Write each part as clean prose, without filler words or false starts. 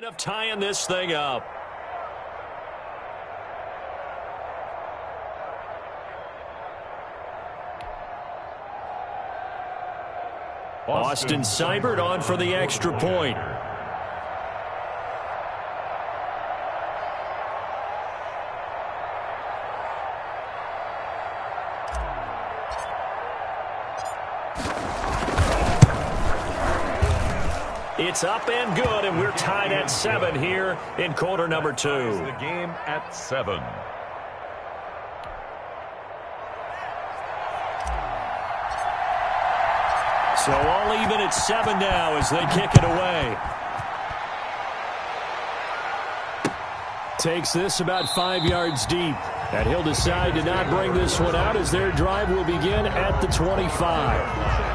Of tying this thing up. Austin Seibert on for the extra point. It's up and good, and we're tied at 7 here in quarter number 2. The game at 7. So all even at 7 now as they kick it away. Takes this about 5 yards deep. And he'll decide to not bring this one out as their drive will begin at the 25.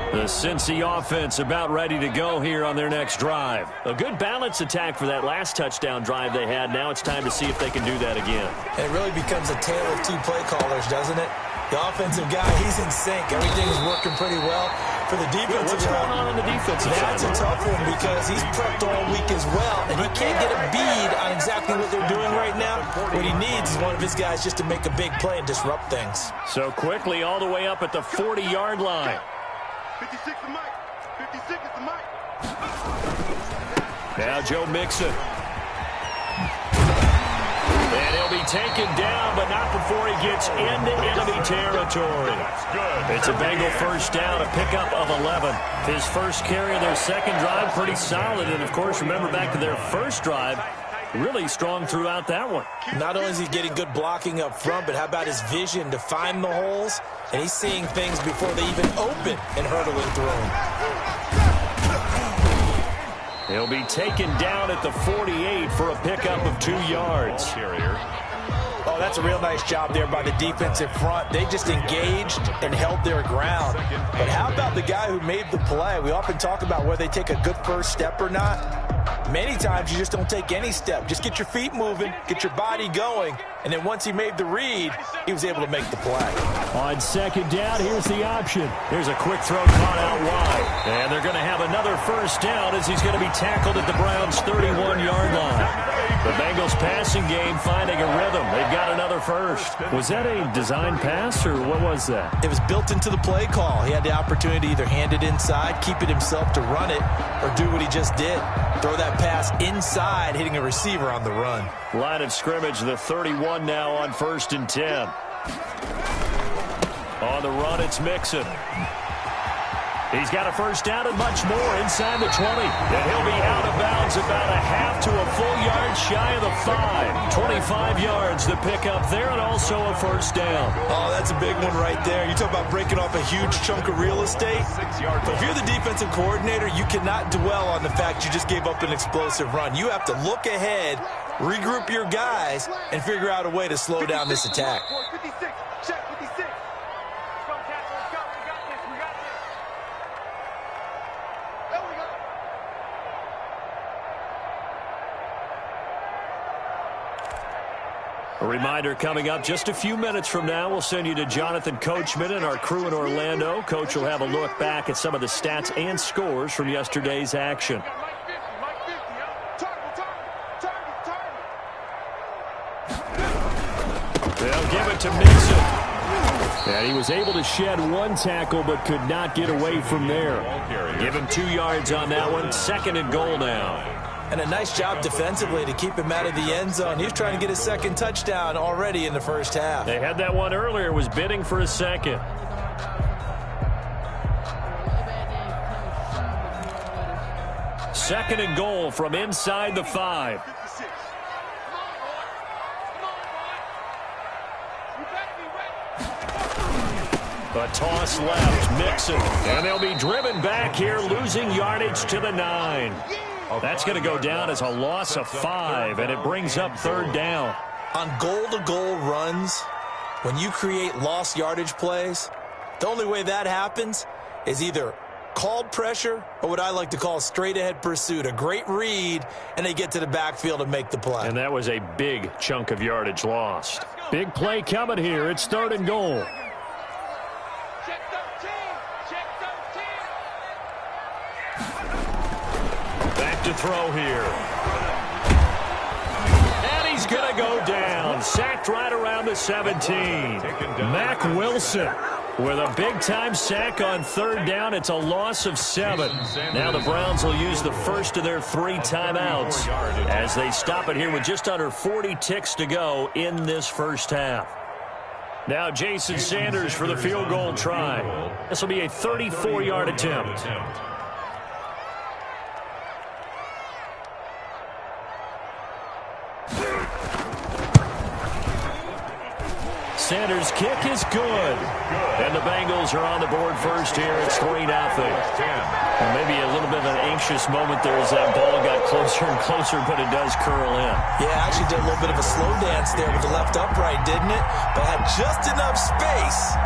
The Cincy offense about ready to go here on their next drive. A good balance attack for that last touchdown drive they had. Now it's time to see if they can do that again. It really becomes a tale of two play callers, doesn't it? The offensive guy, he's in sync. Everything is working pretty well. For the defensive What's going on the defensive side? That's a tough one because he's prepped all week as well, and he can't get a bead on exactly what they're doing right now. What he needs is one of his guys just to make a big play and disrupt things. So quickly all the way up at the 40-yard line. 56 the mic. 56 is the mic. Now Joe Mixon. And he'll be taken down, but not before he gets into enemy territory. It's a Bengal first down, a pickup of 11. His first carry of their second drive, pretty solid. And, of course, remember back to their first drive, really strong throughout that one. Not only is he getting good blocking up front, but how about his vision to find the holes? And he's seeing things before they even open and hurdling through them. He'll be taken down at the 48 for a pickup of 2 yards. Oh, that's a real nice job there by the defensive front. They just engaged and held their ground. But how about the guy who made the play? We often talk about whether they take a good first step or not. Many times you just don't take any step. Just get your feet moving, get your body going, and then once he made the read, he was able to make the play. On second down, here's the option. Here's a quick throw caught out wide. And they're going to have another first down as he's going to be tackled at the Browns' 31-yard line. The Bengals passing game finding a rhythm. They've got another first. Was that a design pass, or what was that? It was built into the play call. He had the opportunity to either hand it inside, keep it himself to run it, or do what he just did. Throw that pass inside, hitting a receiver on the run. Line of scrimmage, the 31 now on 1st and 10. On the run, it's Mixon. He's got a first down and much more inside the 20. And he'll be out of bounds about a half to a full yard shy of the 5. 25 yards the pickup there, and also a first down. Oh, that's a big one right there. You talk about breaking off a huge chunk of real estate. But if you're the defensive coordinator, you cannot dwell on the fact you just gave up an explosive run. You have to look ahead, regroup your guys, and figure out a way to slow down this attack. 56. Check 56. A reminder coming up just a few minutes from now, we'll send you to Jonathan Coachman and our crew in Orlando. Coach will have a look back at some of the stats and scores from yesterday's action. They'll give it to Mixon. And he was able to shed one tackle but could not get away from there. Give him 2 yards on that one. 2nd and goal now. And a nice job defensively to keep him out of the end zone. He was trying to get his second touchdown already in the first half. They had that one earlier, was bidding for a second. Second and goal from inside the 5. A toss left, Mixon. And they'll be driven back here, losing yardage to the 9. That's going to go down as a loss of 5, and it brings up 3rd down. On goal-to-goal runs, when you create lost yardage plays, the only way that happens is either called pressure or what I like to call straight-ahead pursuit. A great read, and they get to the backfield and make the play. And that was a big chunk of yardage lost. Big play coming here. It's 3rd and goal. throw here. And he's going to go down. Sacked right around the 17. Mack Wilson with a big-time sack on third down. It's a loss of 7. Now the Browns will use the first of their 3 timeouts as they stop it here with just under 40 ticks to go in this first half. Now Jason Sanders for the field goal try. This will be a 34-yard attempt. Sanders' kick is good. And the Bengals are on the board first here. It's 3-0. And maybe a little bit of an anxious moment there as that ball got closer and closer, but it does curl in. Yeah, actually did a little bit of a slow dance there with the left upright, didn't it? But had just enough space,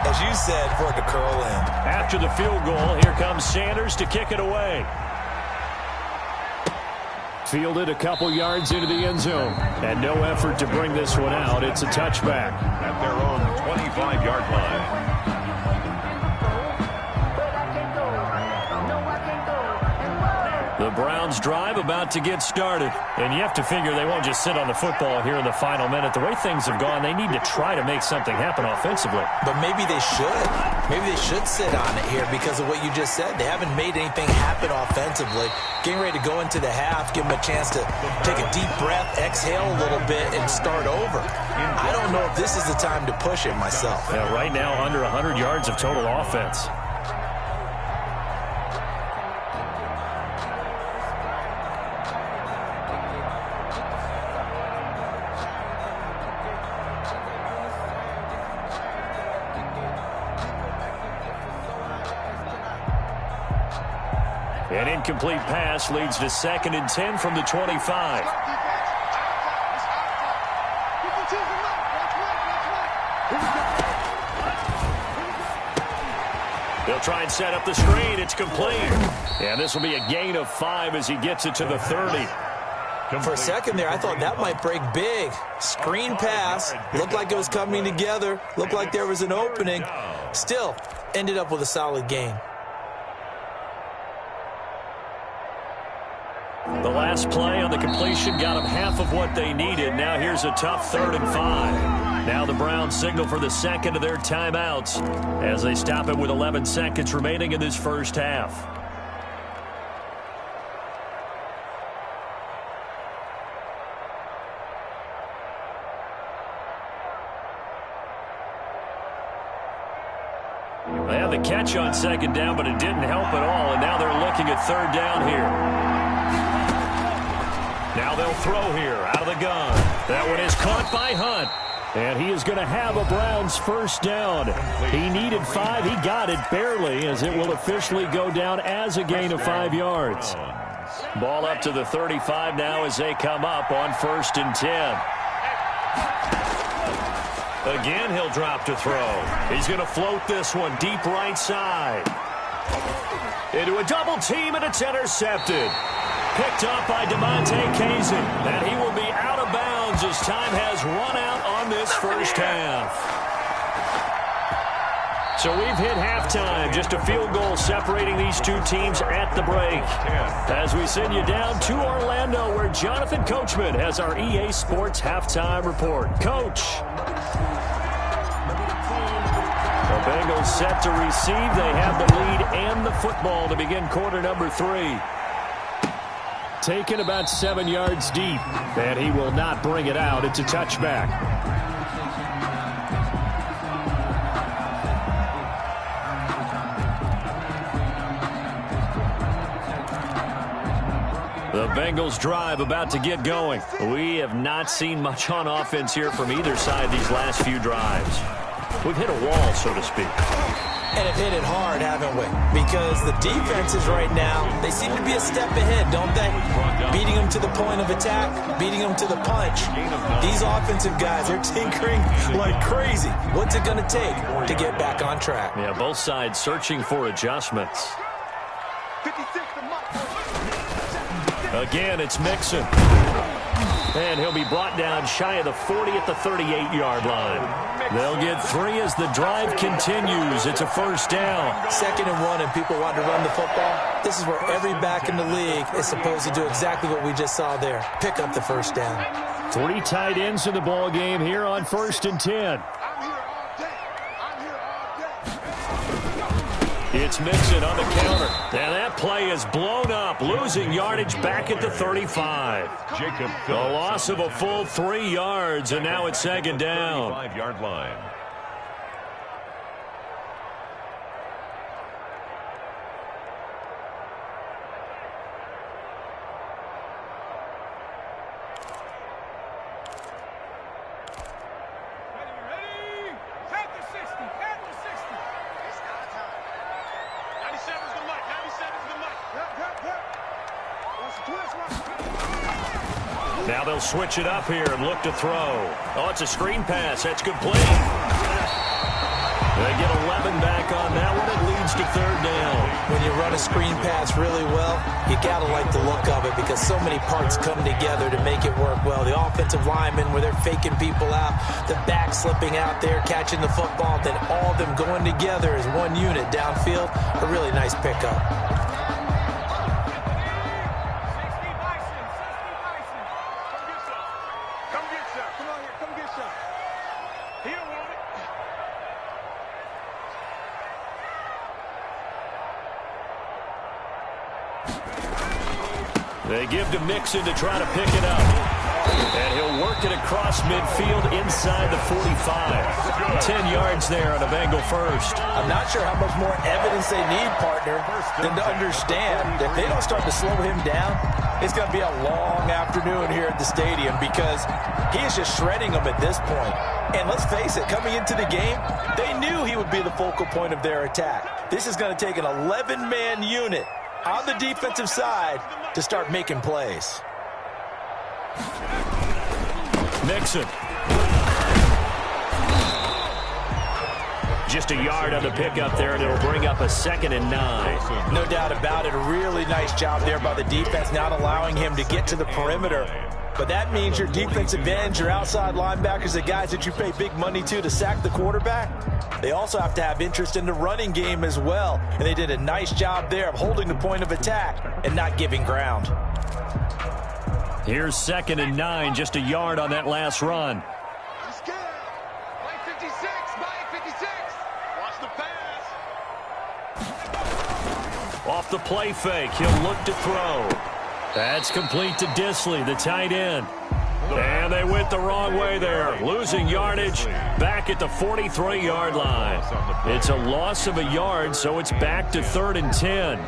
as you said, for it to curl in. After the field goal, here comes Sanders to kick it away. Fielded a couple yards into the end zone. And no effort to bring this one out. It's a touchback. At their own 25-yard line. The Browns drive about to get started. And you have to figure they won't just sit on the football here in the final minute. The way things have gone, they need to try to make something happen offensively. But maybe they should. Maybe they should sit on it here because of what you just said. They haven't made anything happen offensively. Getting ready to go into the half, give them a chance to take a deep breath, exhale a little bit, and start over. I don't know if this is the time to push it myself. Yeah, right now, under 100 yards of total offense. An incomplete pass leads to 2nd and 10 from the 25. They'll try and set up the screen. It's complete. And this will be a gain of 5 as he gets it to the 30. For a second there, I thought that might break big. Screen pass. Looked like it was coming together. Looked like there was an opening. Still, ended up with a solid gain. The last play on the completion got them half of what they needed. Now here's a tough 3rd and 5. Now the Browns signal for the second of their timeouts as they stop it with 11 seconds remaining in this first half. They had the catch on 2nd down, but it didn't help at all, and now they're looking at 3rd down here. Now they'll throw here out of the gun. That one is caught by Hunt. And he is going to have a Browns first down. He needed 5. He got it barely as it will officially go down as a gain of 5 yards. Ball up to the 35 now as they come up on 1st and 10. Again, he'll drop to throw. He's going to float this one deep right side. Into a double team, and it's intercepted. Picked up by DeMonte Kazin. And he will be out of bounds as time has run out on this first half. So we've hit halftime. Just a field goal separating these two teams at the break. As we send you down to Orlando, where Jonathan Coachman has our EA Sports halftime report. Coach. The Bengals set to receive. They have the lead and the football to begin quarter number 3. Taken about 7 yards deep, and he will not bring it out. It's a touchback. The Bengals drive about to get going. We have not seen much on offense here from either side these last few drives. We've hit a wall, so to speak. And have hit it hard, haven't we? Because the defenses right now, they seem to be a step ahead, don't they? Beating them to the point of attack, beating them to the punch. These offensive guys are tinkering like crazy. What's it going to take to get back on track? Yeah, both sides searching for adjustments. 56 to Mike. Again, it's Mixon. And he'll be brought down shy of the 40 at the 38-yard line. They'll get 3 as the drive continues. It's a first down. 2nd and 1 and people want to run the football. This is where every back in the league is supposed to do exactly what we just saw there. Pick up the first down. 3 tight ends in the ball game here on 1st and 10. It's Mixon on the counter. And that play is blown up, losing yardage back at the 35. A loss of a full 3 yards, and now it's 2nd down. 5-yard line. Now they'll switch it up here and look to throw. Oh, it's a screen pass. That's complete. They get 11 back on that one. It leads to 3rd down. When you run a screen pass really well, you got to like the look of it because so many parts come together to make it work well. The offensive linemen where they're faking people out, the back slipping out there, catching the football, then all of them going together as one unit downfield. A really nice pickup. They give to Mixon to try to pick it up. And he'll work it across midfield inside the 45. 10 yards there on a Bengal first. I'm not sure how much more evidence they need, partner, than to understand if they don't start to slow him down, it's going to be a long afternoon here at the stadium because he is just shredding them at this point. And let's face it, coming into the game, they knew he would be the focal point of their attack. This is going to take an 11-man unit on the defensive side to start making plays. Mixon. Just a yard on the pickup there, and it'll bring up a 2nd and 9. No doubt about it. A really nice job there by the defense, not allowing him to get to the perimeter. But that means your defensive ends, your outside linebackers, the guys that you pay big money to sack the quarterback, they also have to have interest in the running game as well. And they did a nice job there of holding the point of attack and not giving ground. Here's 2nd and 9, just a yard on that last run. He's scared. Mike 56, Mike 56. Watch the pass. Off the play fake, he'll look to throw. That's complete to Disley, the tight end. And they went the wrong way there, losing yardage back at the 43-yard line. It's a loss of a yard, so it's back to 3rd and 10.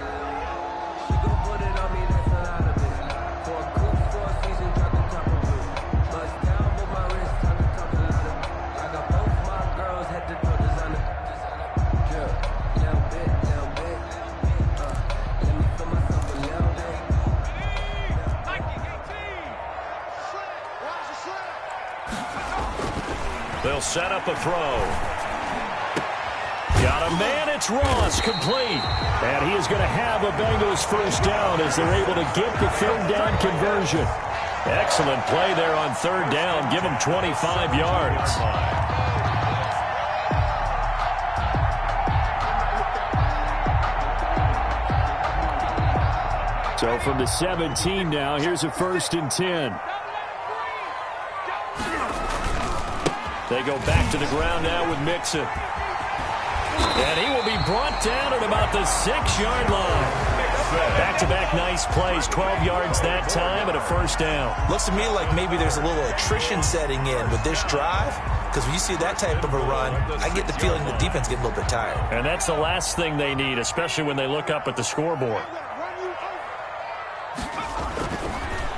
They'll set up a throw. Got a man, it's Ross, complete. And he is going to have a Bengals first down as they're able to get the 3rd down conversion. Excellent play there on 3rd down. Give them 25 yards. So from the 17 now, here's a 1st and 10. They go back to the ground now with Mixon. And he will be brought down at about the 6-yard line. Back-to-back nice plays, 12 yards that time and a first down. Looks to me like maybe there's a little attrition setting in with this drive, because when you see that type of a run, I get the feeling the defense gets a little bit tired. And that's the last thing they need, especially when they look up at the scoreboard.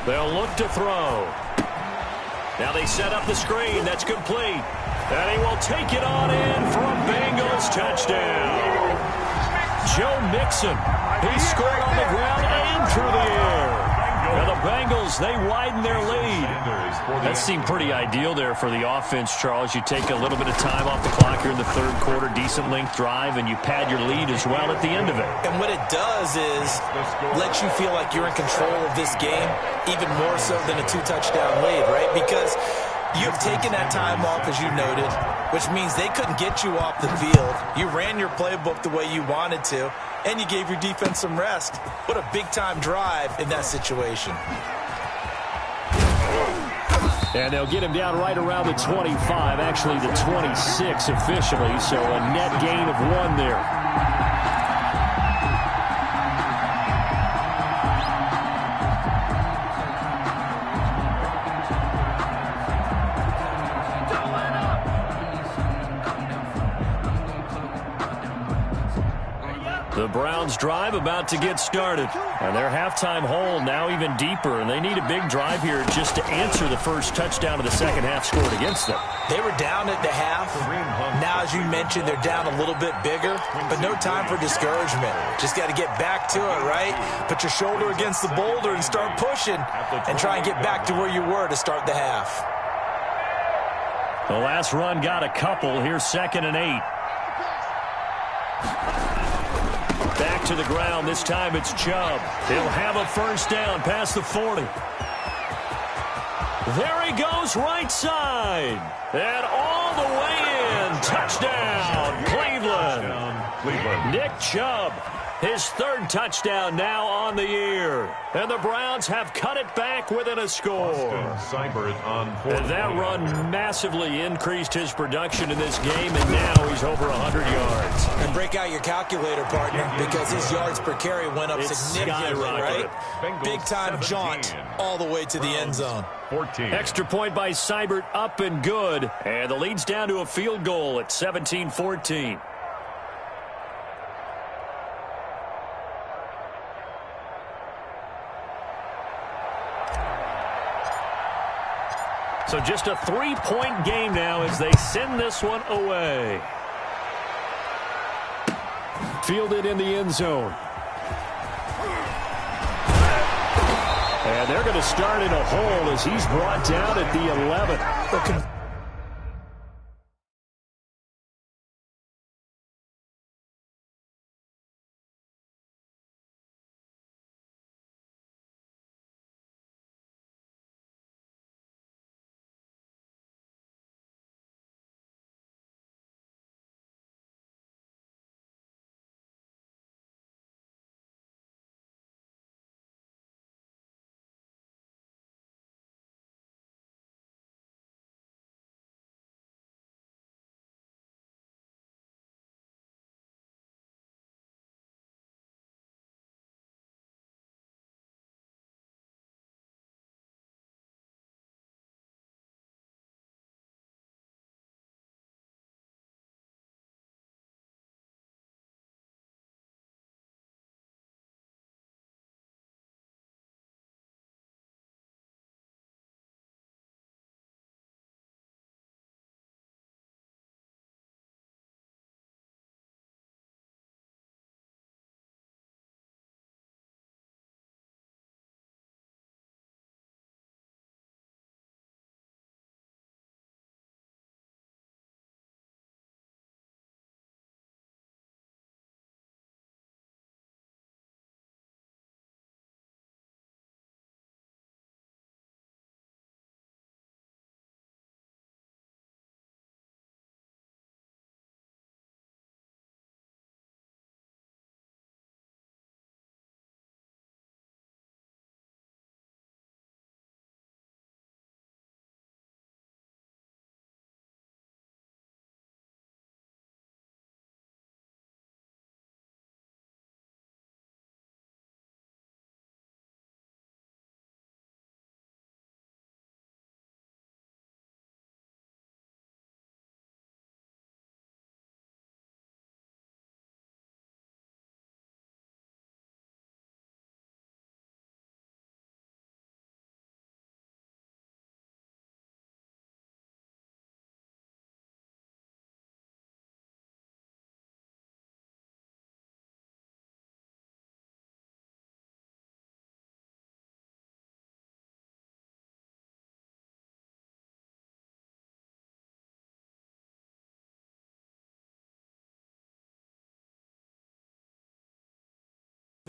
They'll look to throw. Now they set up the screen. That's complete. And he will take it on in for a Bengals touchdown. Joe Mixon. He scored on the ground and through the air. And the Bengals, they widen their lead. That seemed pretty ideal there for the offense, Charles. You take a little bit of time off the clock here in the third quarter, decent length drive, and you pad your lead as well at the end of it. And what it does is let you feel like you're in control of this game, even more so than a 2-touchdown lead, right? Because you've taken that time off, as you noted, which means they couldn't get you off the field. You ran your playbook the way you wanted to, and you gave your defense some rest. What a big-time drive in that situation. And they'll get him down right around the 25, actually the 26 officially, so a net gain of 1 there. The Browns drive about to get started. And their halftime hole now even deeper, and they need a big drive here just to answer the first touchdown of the second half scored against them. They were down at the half. Now, as you mentioned, they're down a little bit bigger, but no time for discouragement. Just got to get back to it, right? Put your shoulder against the boulder and start pushing and try and get back to where you were to start the half. The last run got a couple. Here's 2nd and 8. Back to the ground. This time it's Chubb. He'll have a first down past the 40. There he goes, right side. And all the way in. Touchdown, Cleveland. Nick Chubb, his 3rd touchdown now on the year. And the Browns have cut it back within a score. And that run massively increased his production in this game, and now he's over 100 yards. And break out your calculator, partner, because his yards per carry went up significantly, right? Big-time jaunt all the way to the end zone. 14. Extra point by Seibert, up and good. And the lead's down to a field goal at 17-14. So just a 3-point game now as they send this one away. Fielded in the end zone. And they're going to start in a hole as he's brought down at the 11.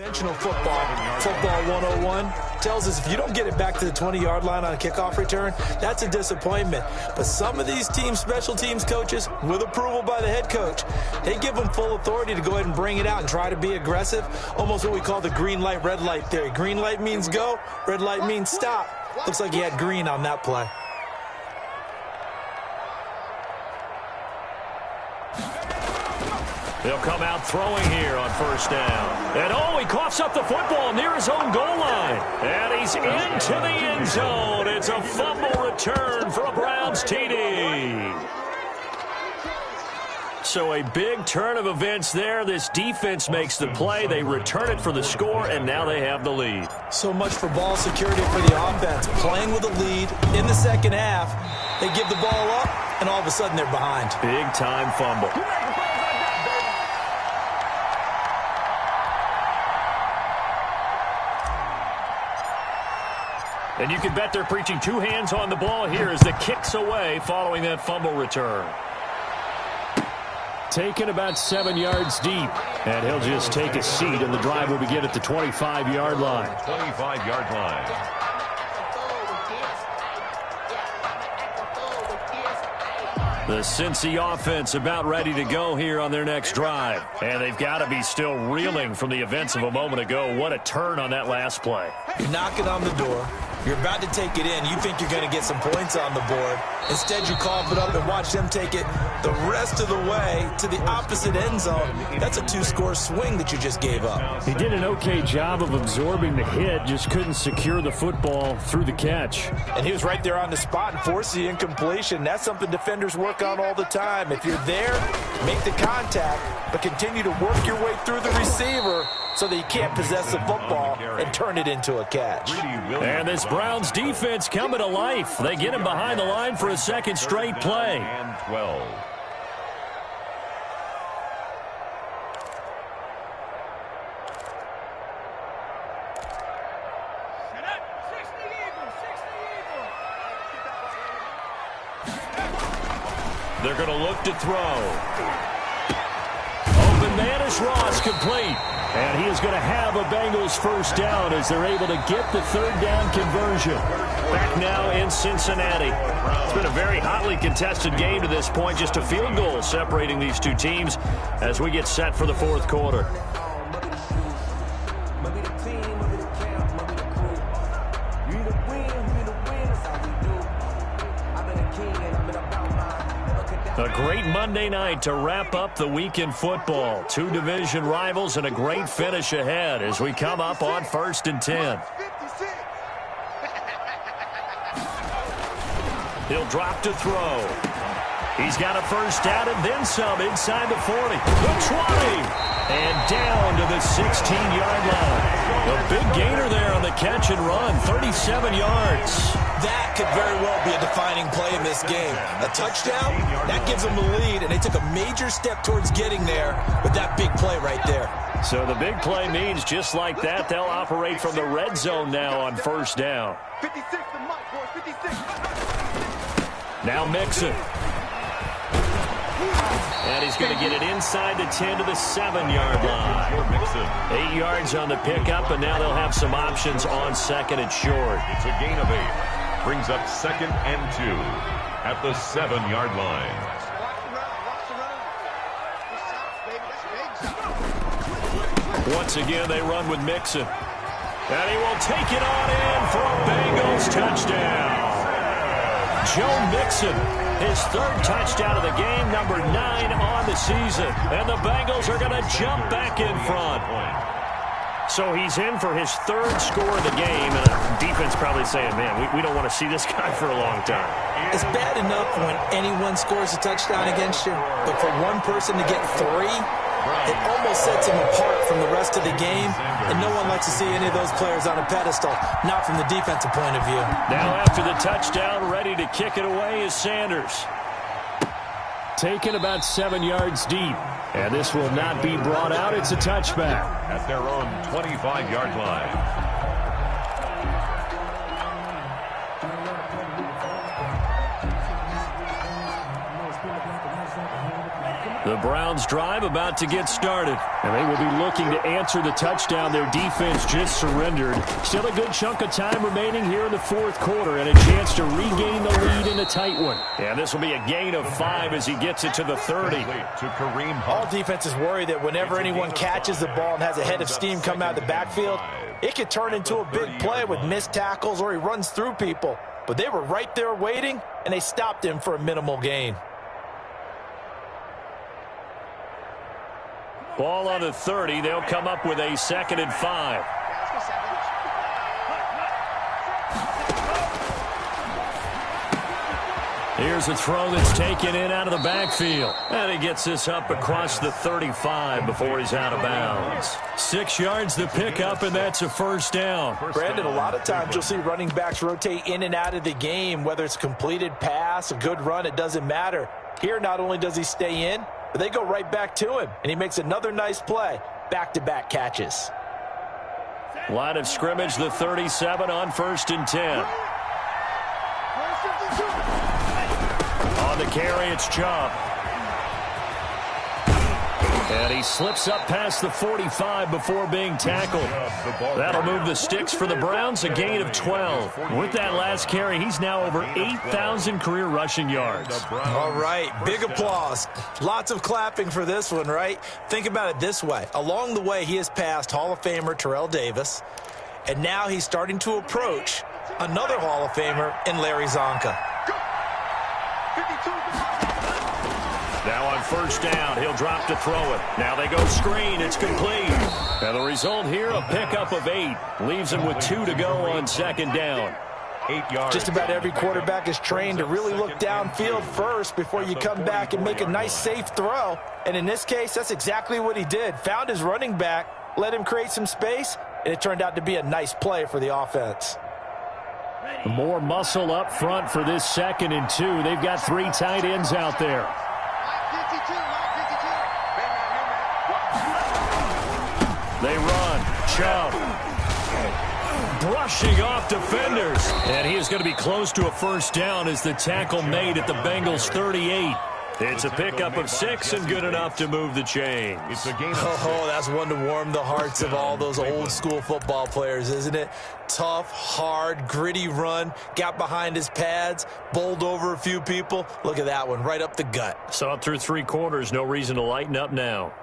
Conventional football 101 tells us if you don't get it back to the 20-yard line on a kickoff return, that's a disappointment. But some of these special teams coaches, with approval by the head coach, they give them full authority to go ahead and bring it out and try to be aggressive, almost what we call the green light, red light theory. Green light means go, red light means stop. Looks like he had green on that play. They'll come out throwing here on first down. And he coughs up the football near his own goal line. And he's into the end zone. It's a fumble return for a Browns TD. So a big turn of events there. This defense makes the play. They return it for the score, and now they have the lead. So much for ball security for the offense. Playing with a lead in the second half. They give the ball up, and all of a sudden they're behind. Big-time fumble. And you can bet they're preaching two hands on the ball here as the kick's away following that fumble return. Taken about 7 yards deep. And he'll just take a seat, and the drive will begin at the 25-yard line. 25-yard line. The Cincy offense about ready to go here on their next drive. And they've got to be still reeling from the events of a moment ago. What a turn on that last play. You're knocking on the door. You're about to take it in. You think you're going to get some points on the board. Instead, you cough it up and watch them take it the rest of the way to the opposite end zone. That's a two-score swing that you just gave up. He did an okay job of absorbing the hit, just couldn't secure the football through the catch. And he was right there on the spot and forced the incompletion. That's something defenders work on all the time. If you're there, make the contact, but continue to work your way through the receiver so that you can't possess the football and turn it into a catch. And this Browns defense coming to life. They get him behind the line for a second straight play. And 12. They're going to look to throw. Open man is Ross, complete. And he is going to have a Bengals first down as they're able to get the third down conversion. Back now in Cincinnati. It's been a very hotly contested game to this point. Just a field goal separating these two teams as we get set for the fourth quarter. A great Monday night to wrap up the week in football. Two division rivals and a great finish ahead as we come up on 1st and 10. He'll drop to throw. He's got a first down and then some inside the 40. The 20. And down to the 16-yard line. A big gainer there on the catch and run. 37 yards. That could very well be a defining play in this game. A touchdown, that gives them the lead, and they took a major step towards getting there with that big play right there. So the big play means just like that, they'll operate from the red zone now on first down. 56 to Mike, boys, 56. Now Mixon. And he's going to get it inside the 10 to the 7-yard line. 8 yards on the pickup, and now they'll have some options on second and short. It's a gain of 8. Brings up 2nd and 2 at the 7-yard line. Once again, they run with Mixon. And he will take it on in for a Bengals touchdown. Joe Mixon, his third touchdown of the game, number 9 on the season. And the Bengals are going to jump back in front. So he's in for his third score of the game, and the defense probably saying, man, we don't want to see this guy for a long time. It's bad enough when anyone scores a touchdown against you, but for one person to get 3, it almost sets him apart from the rest of the game, and no one likes to see any of those players on a pedestal, not from the defensive point of view. Now after the touchdown, ready to kick it away is Sanders. Taken about 7 yards deep. And this will not be brought out. It's a touchback. At their own 25-yard line. The Browns' drive about to get started. And they will be looking to answer the touchdown their defense just surrendered. Still a good chunk of time remaining here in the fourth quarter and a chance to regain the lead in a tight one. And this will be a gain of 5 as he gets it to the 30. All defenses worry that whenever anyone catches the ball and has a head of steam come out of the backfield, it could turn into a big play with missed tackles or he runs through people. But they were right there waiting, and they stopped him for a minimal gain. Ball on the 30. They'll come up with a 2nd and 5. Here's a throw that's taken in out of the backfield. And he gets this up across the 35 before he's out of bounds. 6 yards the pickup, and that's a first down. Brandon, a lot of times you'll see running backs rotate in and out of the game, whether it's a completed pass, a good run, it doesn't matter. Here, not only does he stay in, but they go right back to him, and he makes another nice play. Back-to-back catches. Line of scrimmage, the 37 on 1st and 10. On the carry, it's Chubb. And he slips up past the 45 before being tackled. That'll move the sticks for the Browns, a gain of 12. With that last carry, he's now over 8,000 career rushing yards. All right, big applause. Lots of clapping for this one, right? Think about it this way. Along the way, he has passed Hall of Famer Terrell Davis, and now he's starting to approach another Hall of Famer in Larry Zonka. Now on 1st down, he'll drop to throw it. Now they go screen. It's complete. And the result here, a pickup of 8. Leaves him with 2 to go on 2nd down. 8 yards. Just about every quarterback is trained to really look downfield first before you come back and make a nice, safe throw. And in this case, that's exactly what he did. Found his running back, let him create some space, and it turned out to be a nice play for the offense. More muscle up front for this 2nd and 2. They've got 3 tight ends out there. They run. Chubb brushing off defenders. And he is going to be close to a first down as the tackle made at the Bengals' 38. It's a pickup of 6 and good enough to move the chains. It's a game. Oh, that's one to warm the hearts of all those old-school football players, isn't it? Tough, hard, gritty run. Got behind his pads, bowled over a few people. Look at that one, right up the gut. Saw it through 3 quarters. No reason to lighten up now.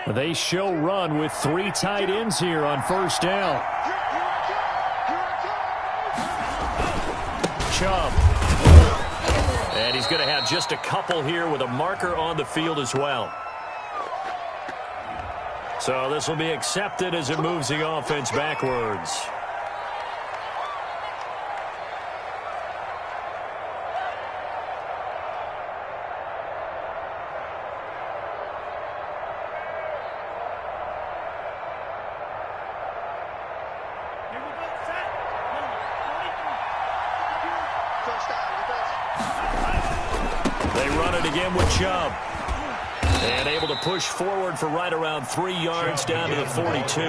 They show run with 3 tight ends here on 1st down. Chubb. And he's going to have just a couple here with a marker on the field as well. So this will be accepted as it moves the offense backwards. They run it again with Chubb. And able to push forward for right around 3 yards down to the 42.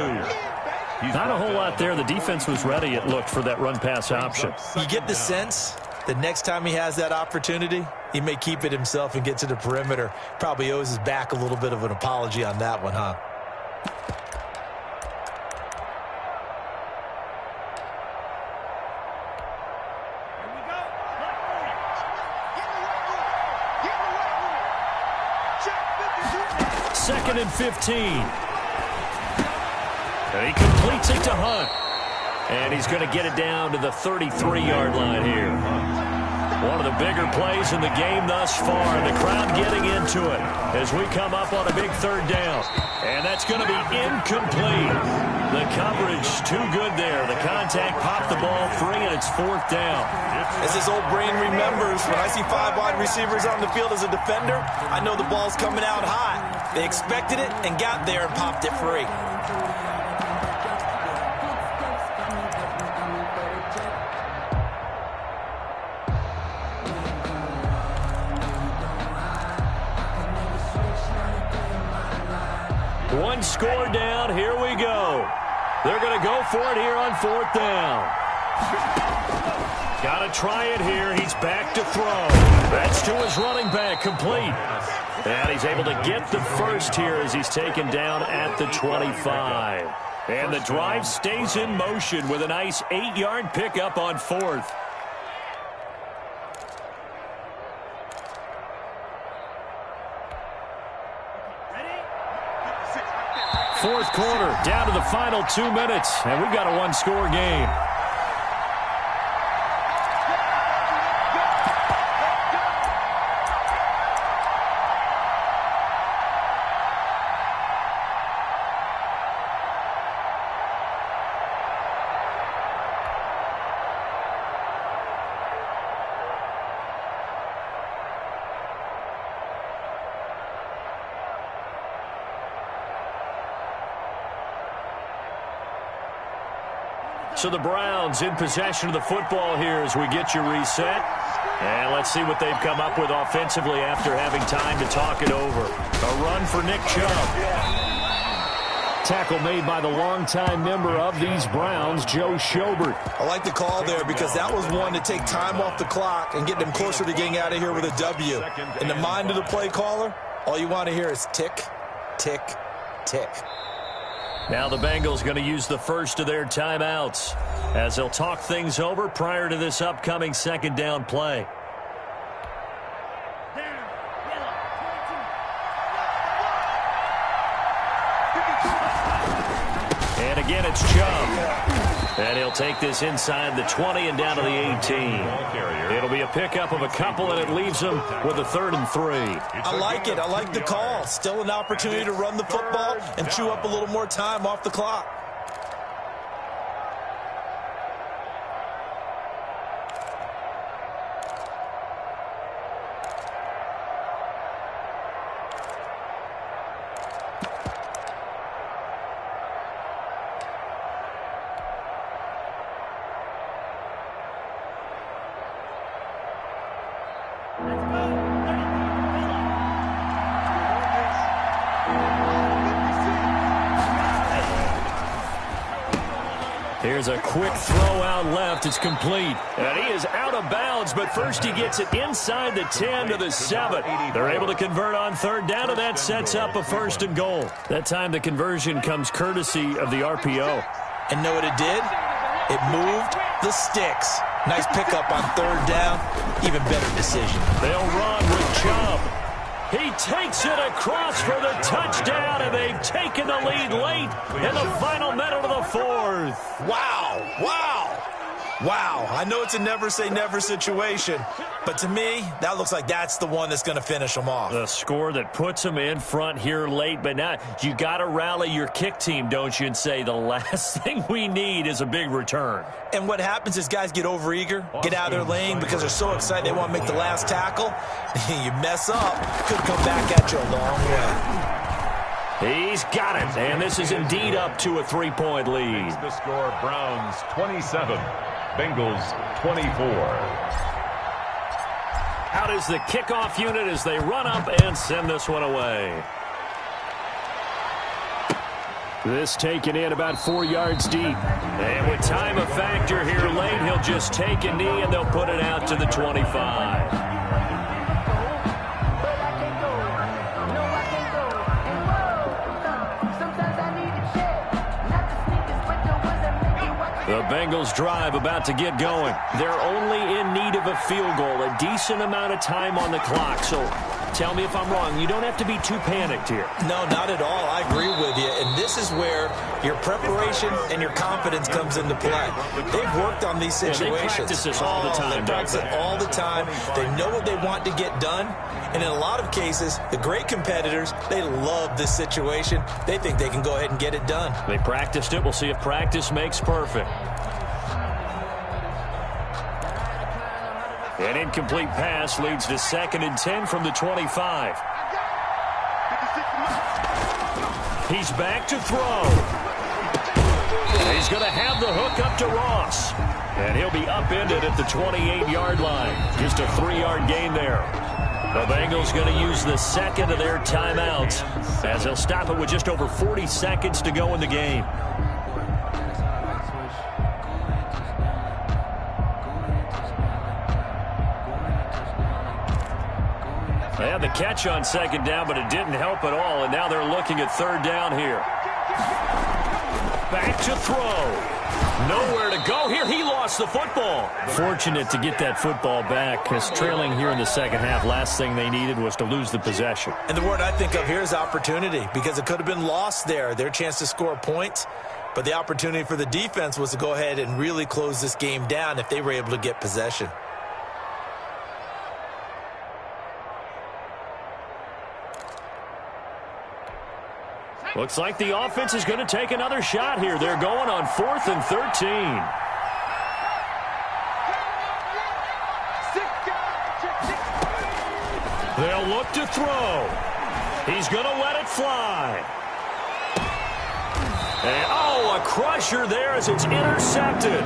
Not a whole lot there. The defense was ready, it looked, for that run-pass option. You get the sense that next time he has that opportunity, he may keep it himself and get to the perimeter. Probably owes his back a little bit of an apology on that one, huh? Second and 15. And he completes it to Hunt. And he's going to get it down to the 33-yard line here. One of the bigger plays in the game thus far. The crowd getting into it as we come up on a big 3rd down. And that's going to be incomplete. The coverage too good there. The contact popped the ball free, and it's 4th down. As his old brain remembers, when I see 5 wide receivers on the field as a defender, I know the ball's coming out hot. They expected it and got there and popped it free. One score down. Here we go. They're going to go for it here on 4th down. Got to try it here. He's back to throw. That's to his running back, complete. And he's able to get the first here as he's taken down at the 25. And the drive stays in motion with a nice 8-yard pickup on fourth. Fourth quarter, down to the final 2 minutes, and we've got a one-score game. So the Browns in possession of the football here as we get you reset. And let's see what they've come up with offensively after having time to talk it over. A run for Nick Chubb. Tackle made by the longtime member of these Browns, Joe Schobert. I like the call there because that was one to take time off the clock and get them closer to getting out of here with a W. In the mind of the play caller, all you want to hear is tick, tick, tick. Now the Bengals going to use the first of their timeouts as they'll talk things over prior to this upcoming second down play. And again, it's Chubb. And he'll take this inside the 20 and down to the 18. It'll be a pickup of a couple, and it leaves them with a 3rd and 3. I like it. I like the call. Still an opportunity to run the football and chew up a little more time off the clock. Here's a quick throw out left. It's complete. And he is out of bounds, but first he gets it inside the 10 to the 7. They're able to convert on 3rd down, and that sets up a 1st and goal. That time the conversion comes courtesy of the RPO. And know what it did? It moved the sticks. Nice pickup on 3rd down. Even better decision. They'll run with Chubb. He takes it across for the touchdown, and they've taken the lead late in the final minute of the 4th. Wow, wow, wow. I know it's a never-say-never situation, but to me, that looks like that's the one that's going to finish them off. The score that puts them in front here late, but now you got to rally your kick team, don't you, and say the last thing we need is a big return. And what happens is guys get overeager, get out of their lane because they're so excited they want to make the last tackle. You mess up, could come back at you a long way. He's got it, and this is indeed up to a 3-point lead. The score, Browns 27, Bengals 24. Out is the kickoff unit as they run up and send this one away. This taken in about 4 yards deep. And with time a factor here late, he'll just take a knee and they'll put it out to the 25. The Bengals drive about to get going. They're only in need of a field goal, a decent amount of time on the clock. So tell me if I'm wrong. You don't have to be too panicked here. No, not at all. I agree with you. And this is where your preparation and your confidence comes into play. They've worked on these situations. They practice this all the time. They practice it all the time. They know what they want to get done. And in a lot of cases, the great competitors, they love this situation. They think they can go ahead and get it done. They practiced it. We'll see if practice makes perfect. An incomplete pass leads to 2nd and 10 from the 25. He's back to throw. He's going to have the hook up to Ross. And he'll be upended at the 28-yard line. Just a 3-yard gain there. The Bengals going to use the 2nd of their timeouts as they'll stop it with just over 40 seconds to go in the game. They had the catch on second down, but it didn't help at all, and now they're looking at third down here. Back to throw. Nowhere to go here. He lost the football. Fortunate to get that football back, because trailing here in the second half, last thing they needed was to lose the possession. And the word I think of here is opportunity, because it could have been lost there, their chance to score points. But the opportunity for the defense was to go ahead and really close this game down if they were able to get possession. Looks like the offense is going to take another shot here. They're going on 4th and 13. They'll look to throw. He's going to let it fly. And, oh, a crusher there as it's intercepted.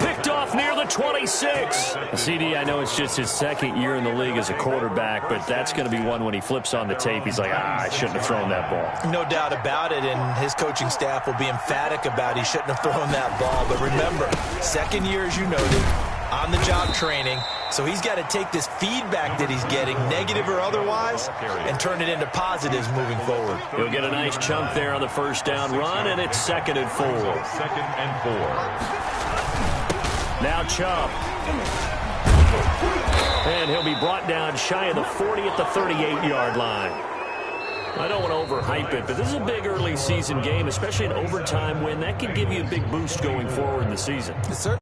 Picked off near the 26. CD, I know it's just his second year in the league as a quarterback, but that's going to be one when he flips on the tape. He's like, I shouldn't have thrown that ball. No doubt about it, and his coaching staff will be emphatic about he shouldn't have thrown that ball. But remember, second year, as you noted, on-the-job training, so he's got to take this feedback that he's getting, negative or otherwise, and turn it into positives moving forward. He'll get a nice chunk there on the first down run, and it's 2nd and 4. 2nd and 4. Now Chubb. And he'll be brought down shy of the 40 at the 38-yard line. I don't want to overhype it, but this is a big early season game, especially an overtime win. That could give you a big boost going forward in the season. Yes, sir.